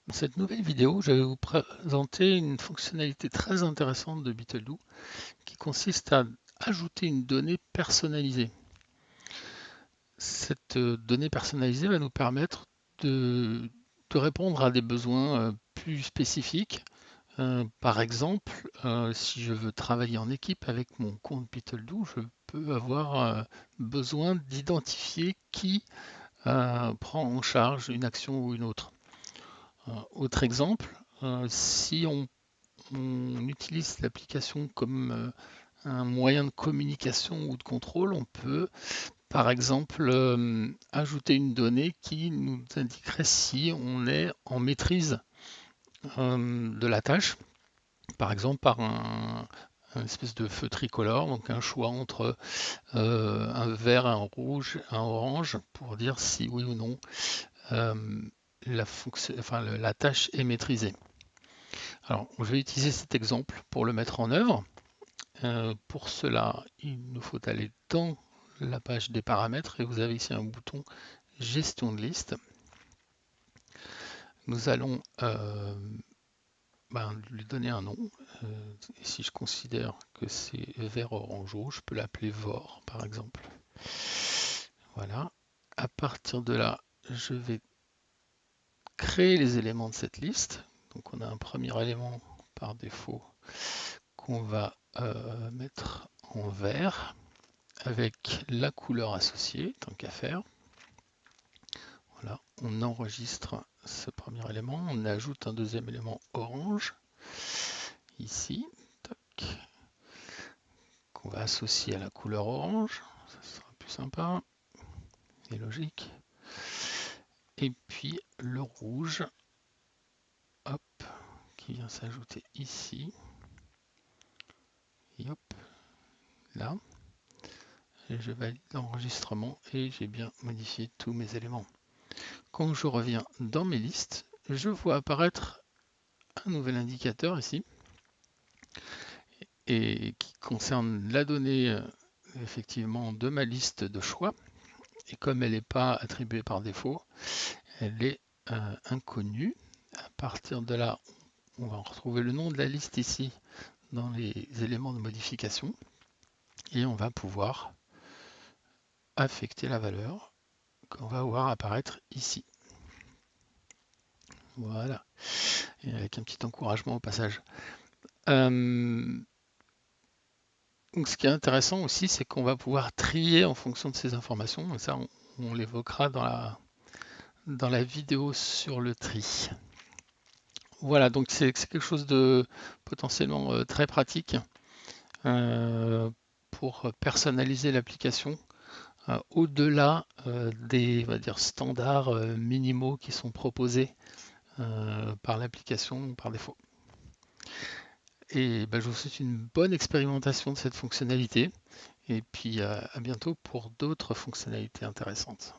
Dans cette nouvelle vidéo, je vais vous présenter une fonctionnalité très intéressante de BeetleDo qui consiste à ajouter une donnée personnalisée. Cette donnée personnalisée va nous permettre de répondre à des besoins plus spécifiques. Par exemple, si je veux travailler en équipe avec mon compte BeetleDo, je peux avoir besoin d'identifier qui prend en charge une action ou une autre. Autre exemple, si on utilise l'application comme un moyen de communication ou de contrôle, on peut par exemple ajouter une donnée qui nous indiquerait si on est en maîtrise de la tâche, par exemple par un espèce de feu tricolore, donc un choix entre un vert, un rouge, un orange, pour dire si oui ou non euh, la tâche est maîtrisée. Alors, je vais utiliser cet exemple pour le mettre en œuvre. Pour cela, il nous faut aller dans la page des paramètres et vous avez ici un bouton gestion de liste. Nous allons lui donner un nom. Et si je considère que c'est vert, orange, rouge, je peux l'appeler VOR par exemple. Voilà. À partir de là, je vais créer les éléments de cette liste. Donc on a un premier élément par défaut qu'on va mettre en vert avec la couleur associée, tant qu'à faire. Voilà, on enregistre ce premier élément, on ajoute un deuxième élément orange, ici, qu'on va associer à la couleur orange, ça sera plus sympa et logique. Et puis le rouge, hop, qui vient s'ajouter ici, et hop, là. Et je valide l'enregistrement et j'ai bien modifié tous mes éléments. Quand je reviens dans mes listes, je vois apparaître un nouvel indicateur ici et qui concerne la donnée effectivement de ma liste de choix. Et comme elle n'est pas attribuée par défaut, elle est inconnue. À partir de là, on va retrouver le nom de la liste ici dans les éléments de modification et on va pouvoir affecter la valeur qu'on va voir apparaître ici. Voilà, et avec un petit encouragement au passage. Donc ce qui est intéressant aussi, c'est qu'on va pouvoir trier en fonction de ces informations. Et ça, on l'évoquera dans la vidéo sur le tri. Voilà, donc c'est quelque chose de potentiellement très pratique euh, pour personnaliser l'application au-delà des, on va dire, standards minimaux qui sont proposés par l'application par défaut. Et ben, je vous souhaite une bonne expérimentation de cette fonctionnalité et puis à bientôt pour d'autres fonctionnalités intéressantes.